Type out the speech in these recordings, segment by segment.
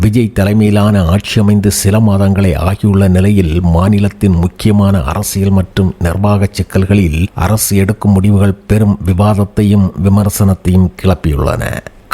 விஜய் தலைமையிலான ஆட்சி அமைந்து சில மாதங்களே ஆகியுள்ள நிலையில் மாநிலத்தின் முக்கியமான அரசியல் மற்றும் நிர்வாக சிக்கல்களில் அரசு எடுக்கும் முடிவுகள் பெரும் விவாதத்தையும் விமர்சனத்தையும் கிளப்பியுள்ளன.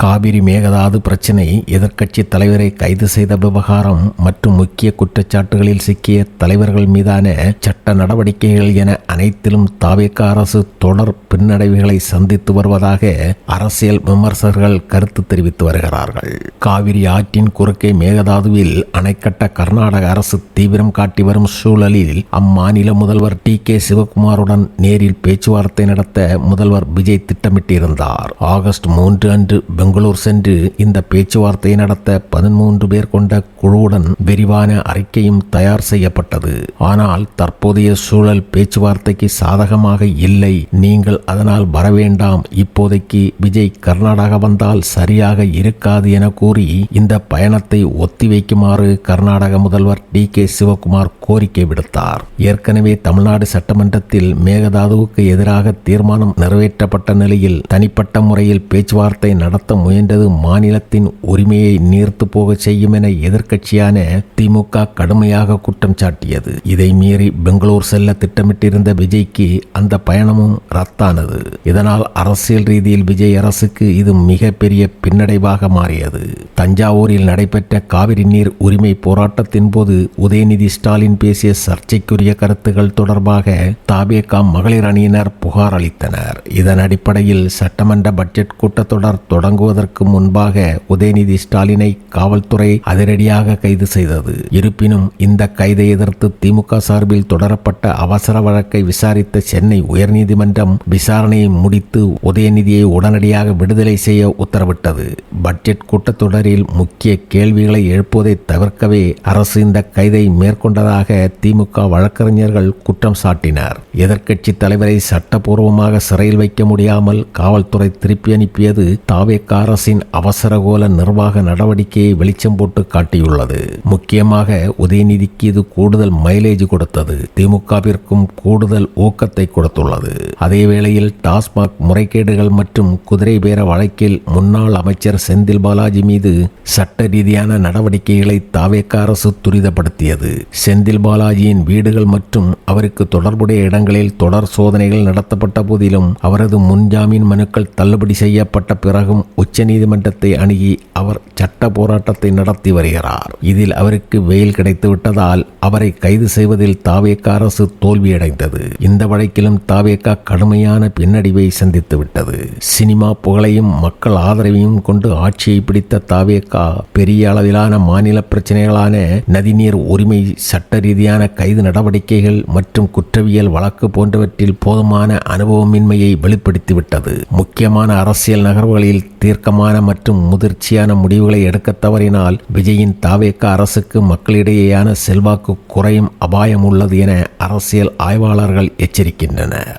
காவிரி மேகதாது பிரச்சினை, எதிர்க்கட்சி தலைவரை கைது செய்த விவகாரம் மற்றும் முக்கிய குற்றச்சாட்டுகளில் சிக்கிய தலைவர்கள் மீதான சட்ட நடவடிக்கைகள் என அனைத்திலும் தாவேகா அரசு தொடர் பின்னடைவுகளை சந்தித்து வருவதாக அரசியல் விமர்சகர்கள் கருத்து தெரிவித்து வருகிறார்கள். காவிரி ஆற்றின் குறுக்கே மேகதாதுவில் அணை கட்ட கர்நாடக அரசு தீவிரம் காட்டி வரும் சூழலில் அம்மாநில முதல்வர் டி.கே. சிவகுமாருடன் நேரில் பேச்சுவார்த்தை நடத்த முதல்வர் விஜய் திட்டமிட்டிருந்தார். ஆகஸ்ட் 3 அன்று பெங்களூர் சென்று இந்த பேச்சுவார்த்தை நடத்த 13 பேர் கொண்ட குழுவுடன் விரிவான அறிக்கையும் தயார் செய்யப்பட்டது. ஆனால் தற்போதைய சூழல் பேச்சுவார்த்தைக்கு சாதகமாக இல்லை, நீங்கள் அதனால் வரவேண்டாம், இப்போதைக்கு விஜய் கர்நாடகா வந்தால் சரியாக இருக்காது என கூறி இந்த பயணத்தை ஒத்திவைக்குமாறு கர்நாடக முதல்வர் டி.கே. சிவகுமார் கோரிக்கை விடுத்தார். ஏற்கனவே தமிழ்நாடு சட்டமன்றத்தில் மேகதாதுவுக்கு எதிராக தீர்மானம் நிறைவேற்றப்பட்ட நிலையில் தனிப்பட்ட முறையில் பேச்சுவார்த்தை நடத்த முயன்றது மாநிலத்தின் உரிமையை நீர்த்து போக செய்யும் என எதிர்க்கட்சியான திமுக கடுமையாக குற்றம் சாட்டியது. இதை மீறி பெங்களூர் செல்ல திட்டமிட்டிருந்த விஜய்க்கு அந்த பயணமும் ரத்தானது. இதனால் அரசியல் ரீதியில் விஜய் அரசுக்கு இது மிகப்பெரிய பின்னடைவாக மாறியது. தஞ்சாவூரில் நடைபெற்ற காவிரி நீர் உரிமை போராட்டத்தின் போது உதயநிதி ஸ்டாலின் பேசிய சர்ச்சைக்குரிய கருத்துக்கள் தொடர்பாக தாவேகா மகளிர் அணியினர் புகார் அளித்தனர். இதன் அடிப்படையில் சட்டமன்ற பட்ஜெட் கூட்டத்தொடர் தொடங்குவதற்கு முன்பாக உதயநிதி ஸ்டாலினை காவல்துறை அதிரடியாக கைது செய்தது. இருப்பினும் இந்த கைதை எதிர்த்து திமுக சார்பில் தொடரப்பட்ட அவசர வழக்கை விசாரித்த சென்னை உயர்நீதிமன்றம் விசாரணையை முடித்து உதயநிதியை உடனடியாக விடுதலை செய்ய உத்தரவிட்டது. பட்ஜெட் கூட்டத்தொடரில் முக்கிய கேள்விகளை எழுப்புவதை தவிர்க்கவே அரசு இந்த கைதை மேற்கொண்டதாக திமுக வழக்கறிஞர்கள் குற்றம் சாட்டினர். எதிர்க்கட்சி தலைவரை சட்டப்பூர்வமாக சிறையில் வைக்க முடியாமல் காவல்துறை திருப்பி அனுப்பியது தாவேகா அரசின் அவசரகோல நிர்வாக நடவடிக்கையை வெளிச்சம் போட்டு காட்டியுள்ளது. முக்கியமாக உதயநிதிக்கு இது கூடுதல் மைலேஜ் கொடுத்தது, திமுகவிற்கும் கூடுதல் ஊக்கத்தை கொடுத்துள்ளது. அதேவேளையில் டாஸ்மாக் முறைகேடுகள் மற்றும் குதிரை பேர வழக்கில் முன்னாள் அமைச்சர் செந்தில் பாலாஜி மீது சட்ட ரீதியான நடவடிக்கைகளை தாவேகா அரசு துரிதப்படுத்தியது. செந்தில் பாலாஜியின் வீடுகள் மற்றும் அவருக்கு தொடர்புடைய இடங்களில் தொடர் சோதனைகள் நடத்தப்பட்ட போதிலும் அவரது முன்ஜாமீன் மனுக்கள் தள்ளுபடி செய்யப்பட்ட பிறகும் உச்சநீதிமன்றத்தை அணுகி அவர் சட்ட போராட்டத்தை நடத்தி வருகிறார். இதில் அவருக்கு வெயில் கிடைத்துவிட்டதால் அவரை கைது செய்வதில் தாவேகா அரசு தோல்வியடைந்தது. இந்த வழக்கிலும் தாவேகா கடுமையான பின்னடைவை சந்தித்துவிட்டது. சினிமா புகழையும் மக்கள் ஆதரவையும் கொண்டு ஆட்சியை பிடித்த தாவேகா பெரிய அளவிலான மாநில பிரச்சனைகளான நதிநீர் உரிமை, சட்ட ரீதியான கைது நடவடிக்கைகள் மற்றும் குற்றவியல் வழக்கு போன்றவற்றில் போதுமான அனுபவமின்மையை வெளிப்படுத்திவிட்டது. முக்கியமான அரசியல் நகர்வுகளில் தீர்க்கமான மற்றும் முதிர்ச்சியான முடிவுகளை எடுக்க தவறினால் விஜயின் தாவேகா அரசுக்கு மக்களிடையேயான செல்வாக்கு குறையும் அபாயம் உள்ளது என அரசியல் ஆய்வாளர்கள் எச்சரிக்கின்றனர்.